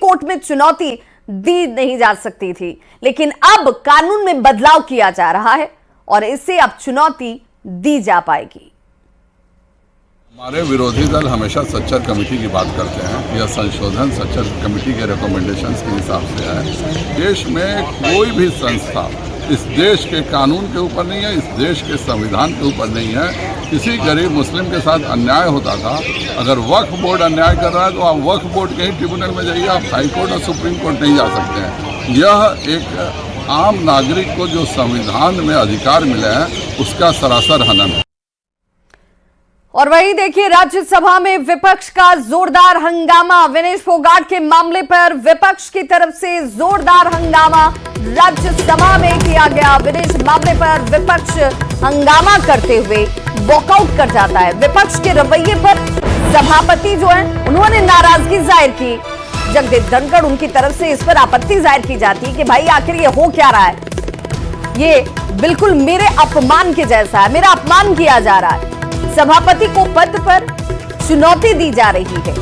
Court में चुनौती दी नहीं जा सकती थी, लेकिन अब कानून में बदलाव किया जा रहा है और इससे अब चुनौती दी जा पाएगी। हमारे विरोधी दल हमेशा सच्चर कमेटी की बात करते हैं। यह संशोधन सच्चर कमेटी के रिकमेंडेशंस के हिसाब से है। देश में कोई भी संस्था इस देश के कानून के ऊपर नहीं है, इस देश के संविधान के ऊपर नहीं है। किसी गरीब मुस्लिम के साथ अन्याय होता था, अगर वक्फ बोर्ड अन्याय कर रहा है तो आप वक्फ बोर्ड के ही ट्रिब्यूनल में जाइए, आप हाई कोर्ट और सुप्रीम कोर्ट नहीं जा सकते हैं। यह एक आम नागरिक को जो संविधान में अधिकार मिले हैं उसका सरासर हनन है। और वहीं देखिए, राज्यसभा में विपक्ष का जोरदार हंगामा। विनेश फोगाट के मामले पर विपक्ष की तरफ से जोरदार हंगामा राज्यसभा में किया गया। विनेश मामले पर विपक्ष हंगामा करते हुए वॉकआउट कर जाता है। विपक्ष के रवैये पर सभापति जो है उन्होंने नाराजगी जाहिर की। जगदीप धनखड़ उनकी तरफ से इस पर आपत्ति जाहिर की जाती है कि भाई आखिर ये हो क्या रहा है, ये बिल्कुल मेरे अपमान के जैसा है, मेरा अपमान किया जा रहा है। सभापति को पद पर चुनौती दी जा रही है।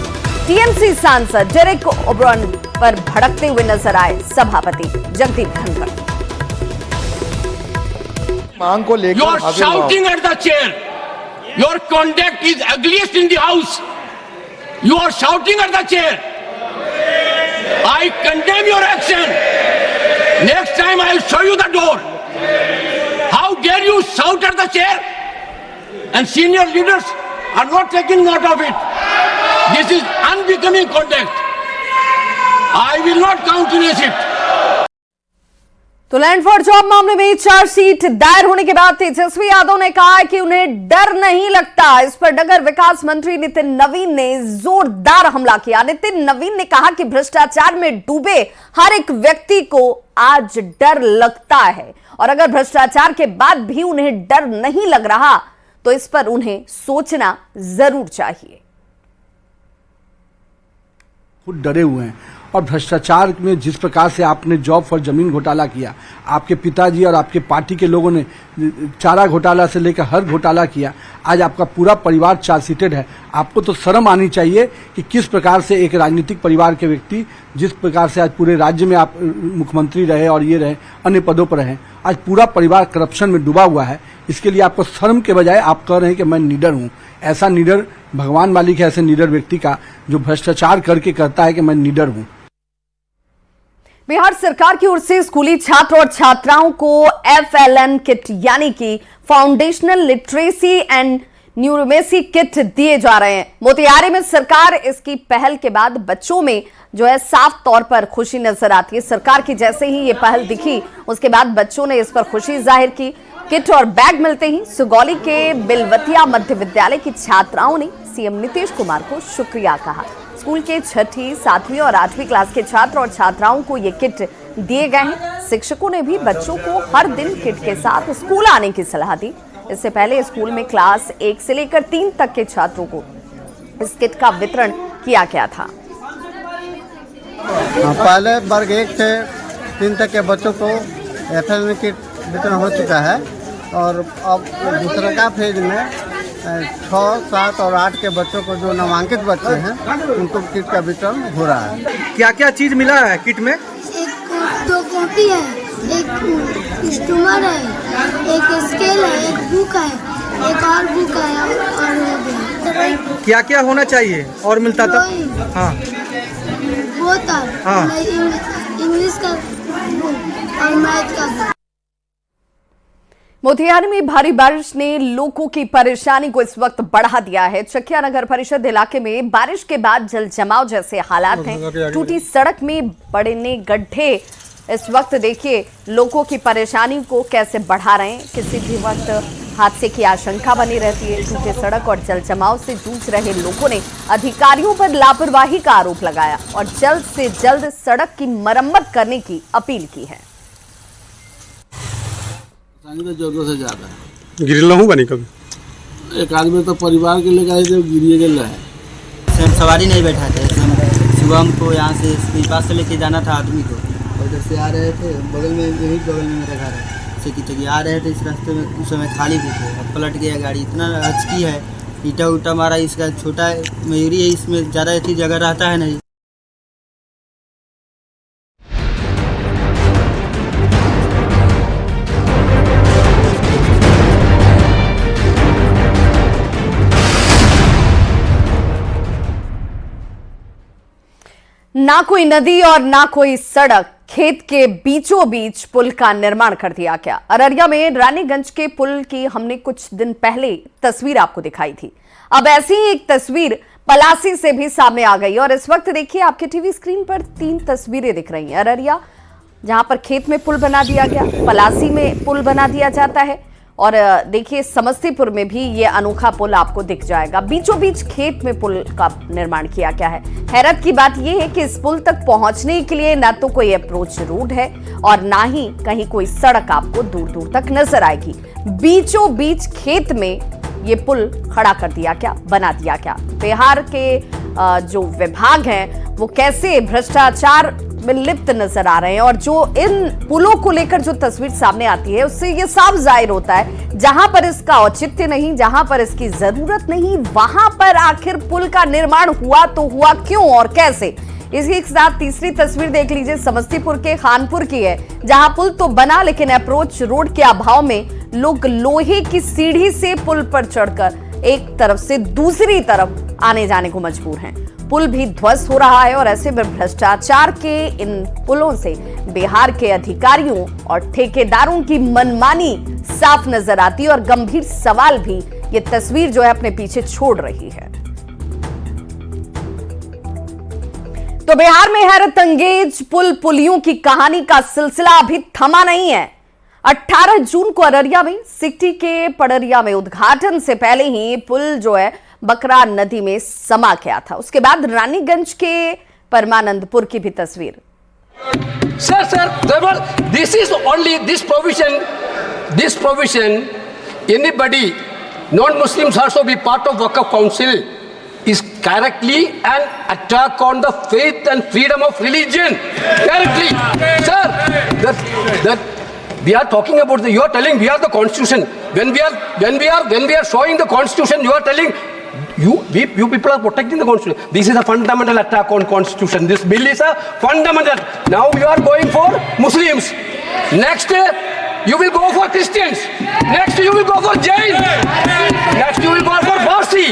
टीएमसी सांसद डेरेक ओब्रायन पर भड़कते हुए नजर आए सभापति जगदीप धनखड़। मांग को लेकर You are shouting at the chair. Your conduct is ugliest in the house. You are shouting at the chair. I condemn your action. Next time I will show you the door. How dare you shout at the chair? And senior leaders are not taking note of it. This is unbecoming conduct. I will not countenance it. तो land for job मामले में chargesheet दायर होने के बाद तेजस्वी यादव ने कहा कि उन्हें डर नहीं लगता। इस पर नगर विकास मंत्री नितिन नवीन ने जोरदार हमला किया। नितिन नवीन ने कहा कि भ्रष्टाचार में डूबे हर एक व्यक्ति को आज डर लगता है और अगर भ्रष्टाचार के बाद भी उन्हें डर नहीं लग रहा तो इस पर उन्हें सोचना जरूर चाहिए। खुद डरे हुए हैं और भ्रष्टाचार में जिस प्रकार से आपने जॉब फॉर जमीन घोटाला किया, आपके पिताजी और आपके पार्टी के लोगों ने चारा घोटाला से लेकर हर घोटाला किया, आज आपका पूरा परिवार चार्जशीटेड है। आपको तो शर्म आनी चाहिए कि किस प्रकार से एक राजनीतिक परिवार के व्यक्ति जिस प्रकार से आज पूरे राज्य में आप मुख्यमंत्री रहे और ये रहे अन्य पदों पर रहे, आज पूरा परिवार करप्शन में डूबा हुआ है। इसके लिए आपको शर्म के बजाय आप कह रहे हैं कि मैं निडर हूं। ऐसा निडर भगवान मालिक है, ऐसे निडर व्यक्ति का जो भ्रष्टाचार करके कहता है कि मैं निडर हूं। बिहार सरकार की ओर से स्कूली छात्र और छात्राओं को FLN किट यानी कि foundational literacy and numeracy kit दिए जा रहे हैं। मोतिहारी में सरकार इसकी पहल के बाद बच्चों में जो है साफ तौर पर खुशी नजर आती है। सरकार की जैसे ही ये पहल दिखी उसके बाद बच्चों ने इस पर खुशी जाहिर की। किट और बैग मिलते ही सुगौली के बिलवतिया मध्य विद्यालय की छात्राओं ने सीएम नीतीश कुमार को शुक्रिया कहा। स्कूल के 6ठी, 7वीं और 8वीं क्लास के छात्र और छात्राओं को ये किट दिए गए हैं। शिक्षकों ने भी बच्चों को हर दिन किट के साथ स्कूल आने की सलाह दी। इससे पहले स्कूल में क्लास 1 से लेकर 3 तक के छात्रों को इस किट का वितरण किया गया था। पहले वर्ग 1 से 3 तक के बच्चों को FLN किट वितरण हो चुका है और अब दूसरा का फेज में 6, 7 और 8 के बच्चों को जो नामांकित बच्चे हैं उनको किट का वितरण हो रहा है। क्या क्या चीज मिला है किट में? 2 कॉपी है, एक स्टूमर है, एक स्केल है, एक बुक है, एक और बुक है और क्या क्या होना चाहिए और मिलता था? हाँ, बोतल, हाँ, इंग्लिश का बुक और मैथ का बुक। मोतिहारी में भारी बारिश ने लोगों की परेशानी को इस वक्त बढ़ा दिया है। चकिया नगर परिषद इलाके में बारिश के बाद जल जमाव जैसे हालात हैं। टूटी सड़क में बड़े गड्ढे इस वक्त देखिए लोगों की परेशानी को कैसे बढ़ा रहे हैं। किसी भी वक्त हादसे की आशंका बनी रहती है। टूटे सड़क और जल जमाव से जूझ रहे लोगों ने अधिकारियों पर लापरवाही का आरोप लगाया और जल्द से जल्द सड़क की मरम्मत करने की अपील की है। तो जोरों से ज्यादा है। गिरल हूँ बनी कभी एक आदमी तो परिवार के लेकर जो गिरिए गए है। सवारी नहीं बैठा थे। सुबह हमको यहाँ से पास से लेके जाना था आदमी को और उधर से आ रहे थे। बगल में यही बगल में मेरा घर है। से की आ रहे थे इस रास्ते में, उस समय खाली भी थे और पलट गया गाड़ी। इतना हचकी है, ईटा उटा मारा। इसका छोटा मयूरी है, इसमें ज़्यादा अच्छी जगह रहता है नहीं। ना कोई नदी और ना कोई सड़क, खेत के बीचों बीच पुल का निर्माण कर दिया गया। अररिया में रानीगंज के पुल की हमने कुछ दिन पहले तस्वीर आपको दिखाई थी। अब ऐसी ही एक तस्वीर पलासी से भी सामने आ गई और इस वक्त देखिए आपके टीवी स्क्रीन पर 3 तस्वीरें दिख रही हैं। अररिया जहां पर खेत में पुल बना दिया गया, पलासी में पुल बना दिया जाता है और देखिए समस्तीपुर में भी ये अनोखा पुल आपको दिख जाएगा। बीचों बीच खेत में पुल का निर्माण किया गया है। हैरत की बात यह है कि इस पुल तक पहुंचने के लिए ना तो कोई अप्रोच रोड है और ना ही कहीं कोई सड़क आपको दूर दूर तक नजर आएगी। बीचों बीच खेत में ये पुल खड़ा कर दिया गया, बना दिया गया। बिहार के जो विभाग हैं वो कैसे भ्रष्टाचार में लिप्त नजर आ रहे हैं और जो इन पुलों को लेकर जो तस्वीर सामने आती है उससे ये साफ जाहिर होता है जहां पर इसका औचित्य नहीं, जहां पर इसकी जरूरत नहीं, वहां पर आखिर पुल का निर्माण हुआ तो हुआ क्यों और कैसे। इसी के साथ तीसरी तस्वीर देख लीजिए, समस्तीपुर के खानपुर की है जहां पुल तो बना लेकिन अप्रोच रोड के अभाव में लोग लोहे की सीढ़ी से पुल पर चढ़कर एक तरफ से दूसरी तरफ आने जाने को मजबूर हैं। पुल भी ध्वस्त हो रहा है और ऐसे में भ्रष्टाचार के इन पुलों से बिहार के अधिकारियों और ठेकेदारों की मनमानी साफ नजर आती है और गंभीर सवाल भी ये तस्वीर जो है अपने पीछे छोड़ रही है। तो बिहार में हैरत अंगेज पुल पुलियों की कहानी का सिलसिला अभी थमा नहीं है। 18 जून को अररिया में सिकटी के पड़रिया में उद्घाटन से पहले ही पुल जो है बकरा नदी में समा गया था। उसके बाद रानीगंज के परमानंदपुर की भी तस्वीर। Sir, this is only this provision, anybody, non-Muslims also be part of Waqf Council is correctly an attack on the faith and freedom of religion. Correctly. Sir, that we are talking about you are telling we are the constitution. When we are showing the constitution, you are telling you people are protecting the constitution. This is a fundamental attack on constitution. This bill is a fundamental. Now you are going for Muslims. Next you will go for Christians. Next you will go for Jain. Next you will go for Parsi.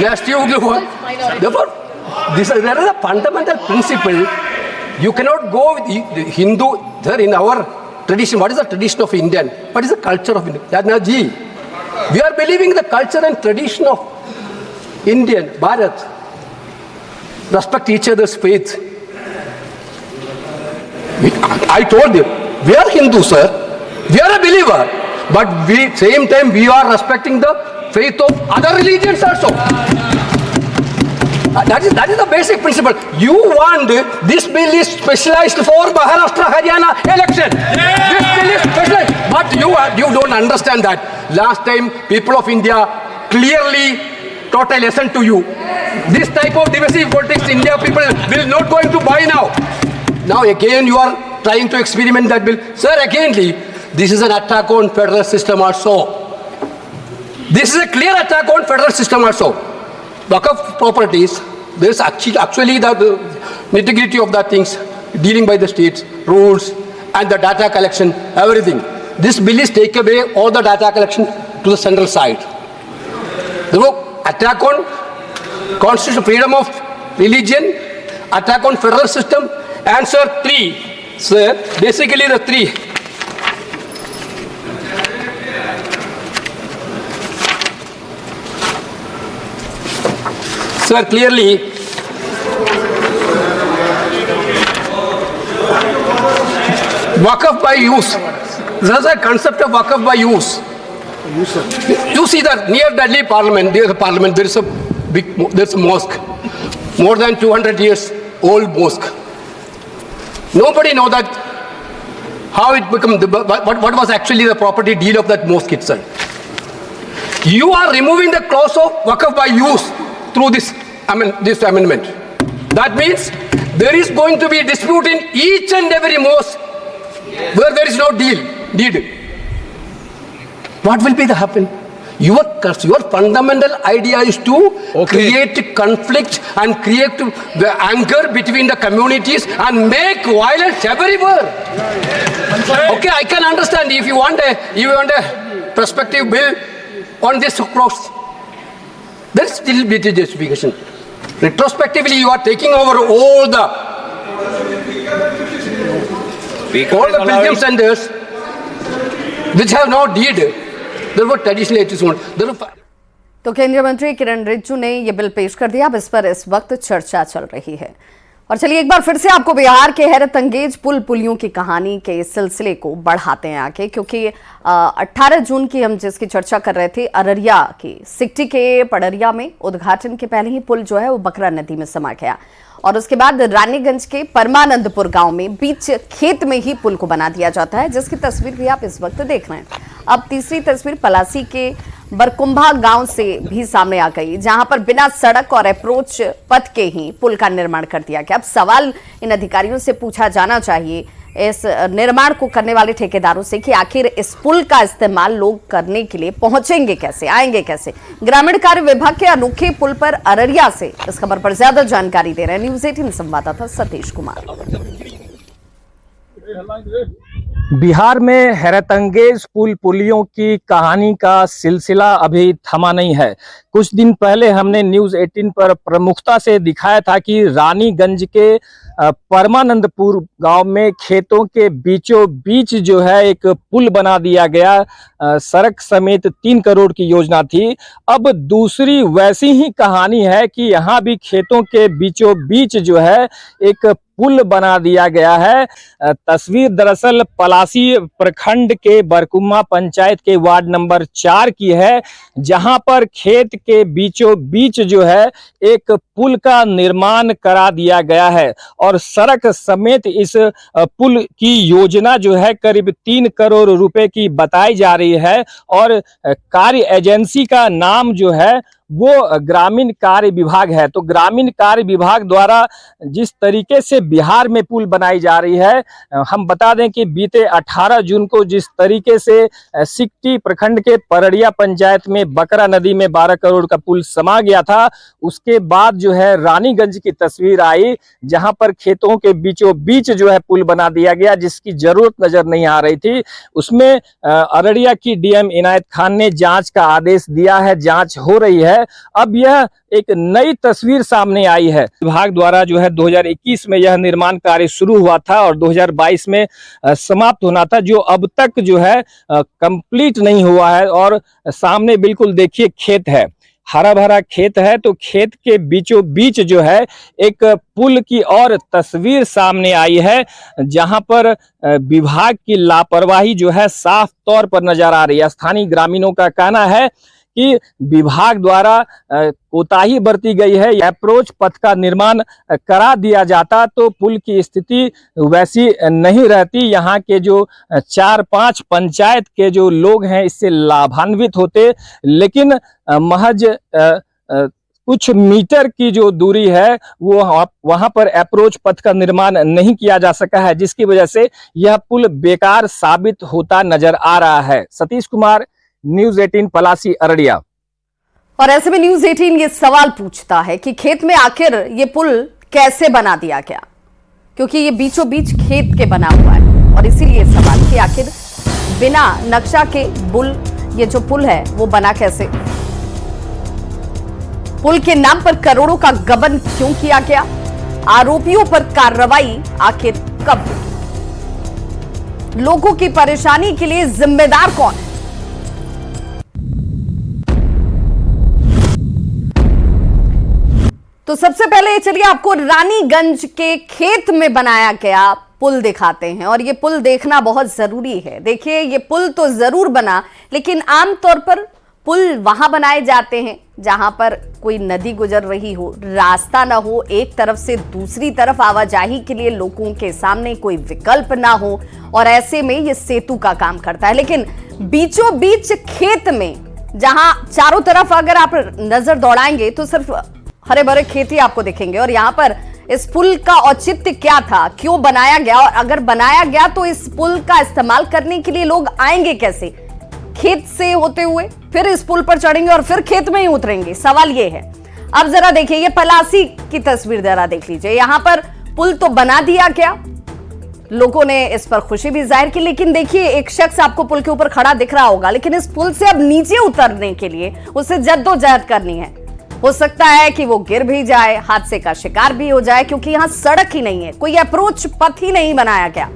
Next you will go for. Therefore, there is a fundamental principle. You cannot go with Hindu. There in our tradition, what is the tradition of Indian? What is the culture of Indian? Yadnaji, we are believing the culture and tradition of Indian, Bharat. Respect each other's faith. I told you, we are Hindu, sir. We are a believer. But same time, we are respecting the faith of other religions also. That is the basic principle. You want this bill is specialized for Maharashtra, Haryana election. This bill is specialized. But you don't understand that. Last time, people of India clearly taught a lesson to you. This type of divisive politics, India people will not going to buy now. Now again, you are trying to experiment that bill. Sir, againly, this is an attack on federal system also. This is a clear attack on federal system also. Waqf properties, there is actually the nitty-gritty of the things dealing by the states, rules and the data collection, everything. This bill is take away all the data collection to the central side. Therefore, attack on constitutional freedom of religion, attack on federal system. Answer 3, sir, basically the 3. Sir, clearly, Waqf by use. There is a concept of Waqf by use. You see that near Delhi Parliament, there is a mosque, more than 200 years old mosque. Nobody know that how it became, what was actually the property deed of that mosque itself. You are removing the clause of Waqf by use through this amendment. That means there is going to be a dispute in each and every mosque where there is no deed. What will be the happen? Your fundamental idea is to create conflict and create the anger between the communities and make violence everywhere. Okay, I can understand if you want a prospective bill on this cross. There is still bit justification. Retrospectively, you are taking over all the pilgrim centers which have now did. There were traditional it. तो केंद्रीय मंत्री किरण रिजिजू ने ये bill पेश कर दिया। अब इस पर इस वक्त चर्चा चल रही है। और चलिए एक बार फिर से आपको बिहार के हैरत अंगेज पुल पुलियों की कहानी के सिलसिले को बढ़ाते हैं आगे, क्योंकि 18 जून की हम जिसकी चर्चा कर रहे थे, अररिया की सिकटी के पड़रिया में उद्घाटन के पहले ही पुल जो है वो बकरा नदी में समा गया और उसके बाद रानीगंज के परमानंदपुर गांव में बीच खेत में ही पुल को बना दिया जाता है, जिसकी तस्वीर भी आप इस वक्त देख रहे हैं। अब तीसरी तस्वीर पलासी के बरकुंभा गांव से भी सामने आ गई, जहां पर बिना सड़क और अप्रोच पथ के ही पुल का निर्माण कर दिया गया। अब सवाल इन अधिकारियों से पूछा जाना चाहिए, इस निर्माण को करने वाले ठेकेदारों से, कि आखिर इस पुल का इस्तेमाल लोग करने के लिए पहुंचेंगे कैसे, आएंगे कैसे। ग्रामीण कार्य विभाग के अनोखे पुल पर अररिया से इस खबर पर ज्यादा जानकारी दे रहे हैं न्यूज़ 18 संवाददाता सतीश कुमार। बिहार में हैरतअंगेज पुल पुलियों की कहानी का सिलसिला अभी थमा नहीं है। कुछ दिन पहले हमने न्यूज़ 18 पर प्रमुखता से दिखाया था कि रानीगंज के परमानंदपुर गांव में खेतों के बीचों बीच जो है एक पुल बना दिया गया, सड़क समेत 3 करोड़ की योजना थी। अब दूसरी वैसी ही कहानी है कि यहाँ भी खेतों के बीचों बीच जो है एक पुल बना दिया गया है। तस्वीर दरअसल पलासी प्रखंड के बरकुम्मा पंचायत के वार्ड नंबर 4 की है, जहां पर खेत के बीचों बीच जो है एक पुल का निर्माण करा दिया गया है और सड़क समेत इस पुल की योजना जो है करीब 3 करोड़ रुपए की बताई जा रही है और कार्य एजेंसी का नाम जो है वो ग्रामीण कार्य विभाग है। तो ग्रामीण कार्य विभाग द्वारा जिस तरीके से बिहार में पुल बनाई जा रही है, हम बता दें कि बीते 18 जून को जिस तरीके से सिकटी प्रखंड के परड़िया पंचायत में बकरा नदी में 12 करोड़ का पुल समा गया था, उसके बाद जो है रानीगंज की तस्वीर आई, जहां पर खेतों के बीचों बीच जो है पुल बना दिया गया, जिसकी जरूरत नजर नहीं आ रही थी। उसमें अररिया की डीएम इनायत खान ने जांच का आदेश दिया है, जांच हो रही है। अब यह एक नई तस्वीर सामने आई है। विभाग द्वारा जो है 2021 में यह निर्माण कार्य शुरू हुआ था और 2022 में समाप्त होना था, जो अब तक जो है कंप्लीट नहीं हुआ है। और सामने बिल्कुल देखिए खेत है, हरा भरा खेत है, तो खेत के बीचों बीच जो है एक पुल की और तस्वीर सामने आई है, जहां पर विभाग की लापरवाही जो है साफ तौर पर नजर आ रही है। स्थानीय ग्रामीणों का कहना है कि विभाग द्वारा कोताही बरती गई है। अप्रोच पथ का निर्माण करा दिया जाता तो पुल की स्थिति वैसी नहीं रहती। यहाँ के जो 4-5 पंचायत के जो लोग हैं इससे लाभान्वित होते, लेकिन महज कुछ मीटर की जो दूरी है वो वहां पर अप्रोच पथ का निर्माण नहीं किया जा सका है, जिसकी वजह से यह पुल बेकार साबित होता नजर आ रहा है। सतीश कुमार, न्यूज़ 18 पलासी अररिया। और ऐसे में न्यूज़ 18 ये सवाल पूछता है कि खेत में आखिर ये पुल कैसे बना दिया गया, क्योंकि ये बीचों बीच खेत के बना हुआ है और इसीलिए सवाल कि आखिर बिना नक्शा के ये जो पुल है वो बना कैसे। पुल के नाम पर करोड़ों का गबन क्यों किया गया, आरोपियों पर कार्रवाई आखिर कब होगी, लोगों की परेशानी के लिए जिम्मेदार कौन है। तो सबसे पहले चलिए आपको रानीगंज के खेत में बनाया गया पुल दिखाते हैं और ये पुल देखना बहुत जरूरी है। देखिए ये पुल तो जरूर बना, लेकिन आमतौर पर पुल वहां बनाए जाते हैं जहां पर कोई नदी गुजर रही हो, रास्ता ना हो, एक तरफ से दूसरी तरफ आवाजाही के लिए लोगों के सामने कोई विकल्प ना हो, और ऐसे में ये सेतु का काम करता है। लेकिन बीचों बीच खेत में, जहां चारों तरफ अगर आप नजर दौड़ाएंगे तो सिर्फ हरे भरे खेत ही आपको दिखेंगे, और यहां पर इस पुल का औचित्य क्या था, क्यों बनाया गया, और अगर बनाया गया तो इस पुल का इस्तेमाल करने के लिए लोग आएंगे कैसे, खेत से होते हुए फिर इस पुल पर चढ़ेंगे और फिर खेत में ही उतरेंगे। सवाल ये है। अब जरा देखिए ये पलासी की तस्वीर जरा देख लीजिए। यहां पर पुल तो बना दिया गया, लोगों ने इस पर खुशी भी जाहिर की, लेकिन देखिए एक शख्स आपको पुल के ऊपर खड़ा दिख रहा होगा, लेकिन इस पुल से अब नीचे उतरने के लिए उसे जद्दोजहद करनी है। हो सकता है कि वो गिर भी जाए, हादसे का शिकार भी हो जाए, क्योंकि यहां सड़क ही नहीं है, कोई अप्रोच पथ ही नहीं बनाया गया।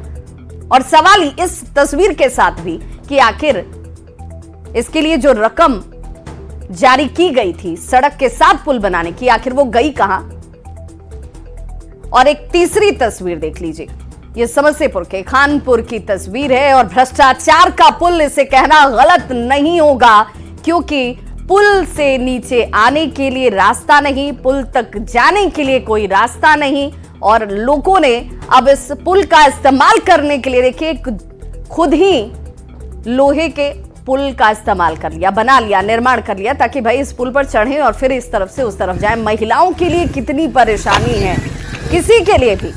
और सवाल ही इस तस्वीर के साथ भी कि आखिर इसके लिए जो रकम जारी की गई थी सड़क के साथ पुल बनाने की, आखिर वो गई कहां। और एक तीसरी तस्वीर देख लीजिए, ये समस्तीपुर के खानपुर की तस्वीर है। और भ्रष्टाचार का पुल, इसे कहना गलत नहीं होगा, क्योंकि पुल से नीचे आने के लिए रास्ता नहीं, पुल तक जाने के लिए कोई रास्ता नहीं। और लोगों ने अब इस पुल का इस्तेमाल करने के लिए देखिए खुद ही लोहे के पुल का इस्तेमाल कर लिया, बना लिया, निर्माण कर लिया, ताकि भाई इस पुल पर चढ़े और फिर इस तरफ से उस तरफ जाए। महिलाओं के लिए कितनी परेशानी है, किसी के लिए भी।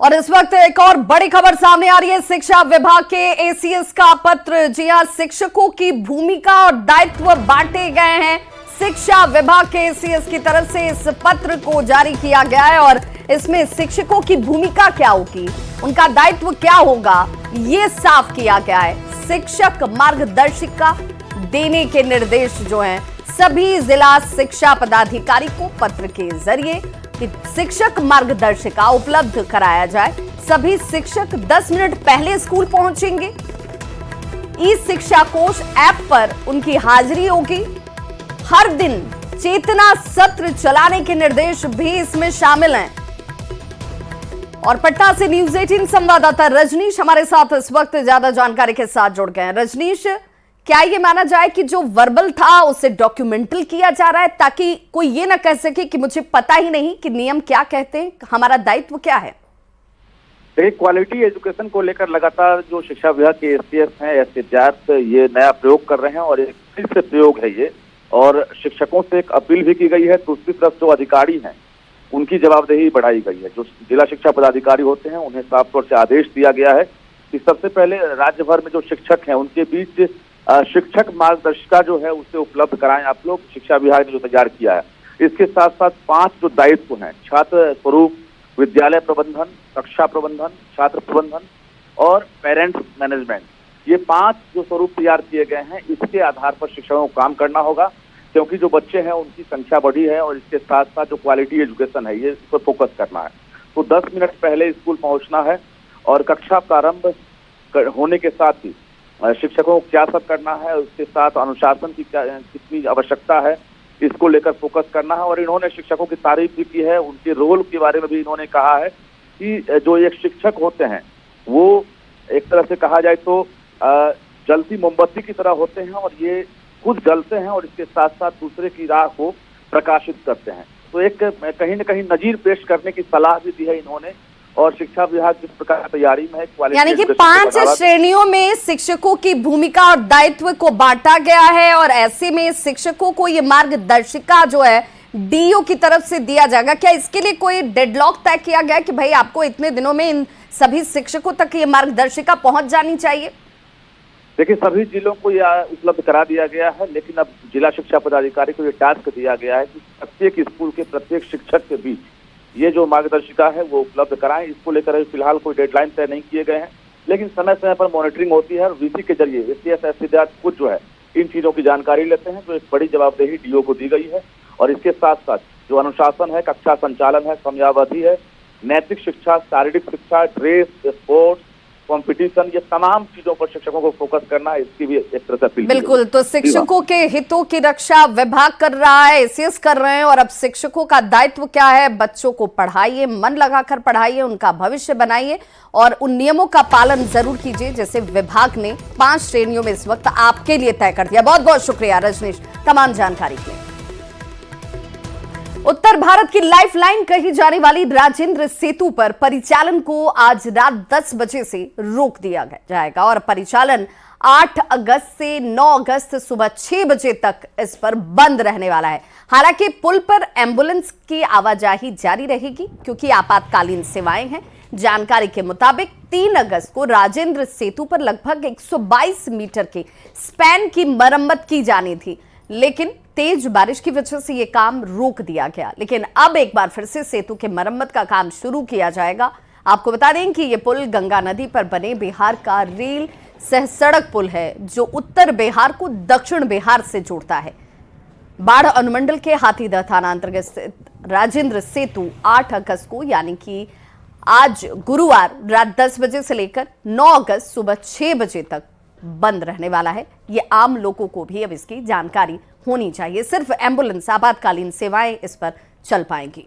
और इस वक्त एक और बड़ी खबर सामने आ रही है। शिक्षा विभाग के एसीएस का पत्र, जी हां, शिक्षकों की भूमिका और दायित्व बांटे गए हैं। शिक्षा विभाग के एसीएस की तरफ से इस पत्र को जारी किया गया है और इसमें शिक्षकों की भूमिका क्या होगी, उनका दायित्व क्या होगा, ये साफ किया गया है। शिक्षक मार्गदर्शिका देने के निर्देश जो हैं सभी जिला शिक्षा पदाधिकारी को पत्र के जरिए कि शिक्षक मार्गदर्शिका उपलब्ध कराया जाए। सभी शिक्षक 10 मिनट पहले स्कूल पहुंचेंगे। ई शिक्षा कोश ऐप पर उनकी हाजिरी होगी। हर दिन चेतना सत्र चलाने के निर्देश भी इसमें शामिल हैं। और पटना से न्यूज़ 18 संवाददाता रजनीश हमारे साथ इस वक्त ज्यादा जानकारी के साथ जुड़ गए हैं। रजनीश, क्या ये माना जाए कि जो वर्बल था उसे डॉक्यूमेंटल किया जा रहा है, ताकि कोई ये ना कह सके कि मुझे पता ही नहीं कि नियम क्या कहते हैं, हमारा दायित्व क्या है? देखिए, क्वालिटी एजुकेशन को लेकर लगातार जो शिक्षा विभाग के एसीएस हैं, एसएचआर ये नया प्रयोग कर रहे हैं और एक फिर से प्रयोग है ये। और शिक्षकों से एक अपील भी की गई है। दूसरी तरफ जो अधिकारी हैं उनकी जवाबदेही बढ़ाई गई है। जो जिला शिक्षा पदाधिकारी होते हैं उन्हें साफ तौर से आदेश दिया गया है कि सबसे पहले राज्य भर में जो शिक्षक हैं उनके बीच शिक्षक मार्गदर्शिका जो है उसे उपलब्ध कराएं आप लोग। शिक्षा विभाग ने जो तैयार किया है, इसके साथ साथ 5 जो दायित्व हैं, छात्र स्वरूप, विद्यालय प्रबंधन, कक्षा प्रबंधन, छात्र प्रबंधन और पेरेंट्स मैनेजमेंट, ये 5 जो स्वरूप तैयार किए गए हैं, इसके आधार पर शिक्षकों को काम करना होगा। क्योंकि जो बच्चे हैं उनकी संख्या बढ़ी है और इसके साथ साथ जो क्वालिटी एजुकेशन है ये इस पर फोकस करना है। तो 10 मिनट पहले स्कूल पहुंचना है और कक्षा प्रारंभ होने के साथ ही शिक्षकों को क्या सब करना है, उसके साथ अनुशासन की कितनी आवश्यकता है, इसको लेकर फोकस करना है। और इन्होंने शिक्षकों की तारीफ भी की है, उनके रोल के बारे में भी इन्होंने कहा है कि जो एक शिक्षक होते हैं वो एक तरह से कहा जाए तो जलती मोमबत्ती की तरह होते हैं और ये खुद जलते हैं और इसके साथ साथ दूसरे की राह को प्रकाशित करते हैं। तो एक कहीं न कहीं नजीर पेश करने की सलाह भी दी है इन्होंने। और शिक्षा विभाग जिस प्रकार तैयारी में है, यानी कि 5 श्रेणियों में शिक्षकों की भूमिका और दायित्व को बांटा गया है और ऐसे में शिक्षकों को ये मार्गदर्शिका जो है डीओ की तरफ से दिया जाएगा। क्या इसके लिए कोई डेडलॉक तय किया गया कि भाई आपको इतने दिनों में इन सभी शिक्षकों तक ये मार्गदर्शिका पहुंच जानी चाहिए? देखिए, सभी जिलों को यह उपलब्ध करा दिया गया है, लेकिन अब जिला शिक्षा पदाधिकारी को ये टास्क दिया गया है कि प्रत्येक स्कूल के प्रत्येक शिक्षक के बीच ये जो मार्गदर्शिका है वो उपलब्ध कराएं। इसको लेकर फिलहाल कोई डेडलाइन तय नहीं किए गए हैं, लेकिन समय समय पर मॉनिटरिंग होती है और वीसी के जरिए एसीएस एसएचआर खुद जो है इन चीजों की जानकारी लेते हैं। तो एक बड़ी जवाबदेही डीओ को दी गई है। और इसके साथ साथ जो अनुशासन है, कक्षा संचालन है, समयावधि है, नैतिक शिक्षा, शारीरिक शिक्षा, ड्रेस, स्पोर्ट्स, कंपटीशन, ये तमाम चीजों पर शिक्षकों को फोकस करना है, इसकी भी एक तरह से बिल्कुल। तो शिक्षकों के हितों की रक्षा विभाग कर रहा है, एसीएस कर रहे हैं। और अब शिक्षकों का दायित्व क्या है? बच्चों को पढ़ाइए, मन लगाकर पढ़ाइए, उनका भविष्य बनाइए और उन नियमों का पालन जरूर कीजिए जैसे विभाग ने 5 श्रेणियों में इस वक्त आपके लिए तय कर दिया। बहुत बहुत शुक्रिया रजनीश तमाम जानकारी के लिए। उत्तर भारत की लाइफलाइन कही जाने वाली राजेंद्र सेतु पर परिचालन को आज रात 10 बजे से रोक दिया जाएगा और परिचालन 8 अगस्त से 9 अगस्त सुबह 6 बजे तक इस पर बंद रहने वाला है। हालांकि पुल पर एम्बुलेंस की आवाजाही जारी रहेगी क्योंकि आपातकालीन सेवाएं हैं। जानकारी के मुताबिक 3 अगस्त को राजेंद्र सेतु पर लगभग 122 मीटर के स्पैन की मरम्मत की जानी थी, लेकिन तेज बारिश की वजह से यह काम रोक दिया गया। लेकिन अब एक बार फिर से सेतु के मरम्मत का काम शुरू किया जाएगा। आपको बता दें कि यह पुल गंगा नदी पर बने बिहार का रेल सह सड़क पुल है, जो उत्तर बिहार को दक्षिण बिहार से जोड़ता है। बाढ़ अनुमंडल के हाथीदह थाना अंतर्गत स्थित राजेंद्र सेतु 8 अगस्त को यानी कि आज गुरुवार रात 10 बजे से लेकर 9 अगस्त सुबह 6 बजे तक बंद रहने वाला है। ये आम लोगों को भी अब इसकी जानकारी होनी चाहिए। सिर्फ एम्बुलेंस आपातकालीन सेवाएं इस पर चल पाएंगी।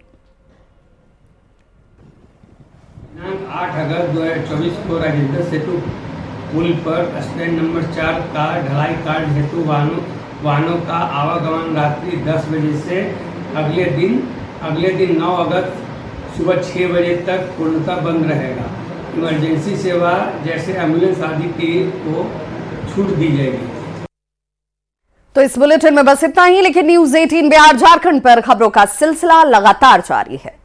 8 अगस्त 2024 को राजेंद्र सेतु पुल पर स्टैंड नंबर 4 का ढलाई कार्य हेतु वाहनों का आवागमन रात्रि 10 बजे से अगले दिन 9 अगस्त सुबह 6 बजे तक पूर्णतः बंद रहेगा। इमरजेंसी सेवा जैसे एम्बुलेंस आदि को छूट दी जाएगी। तो इस बुलेटिन में बस इतना ही, लेकिन न्यूज़ 18 बिहार झारखंड पर खबरों का सिलसिला लगातार जारी है।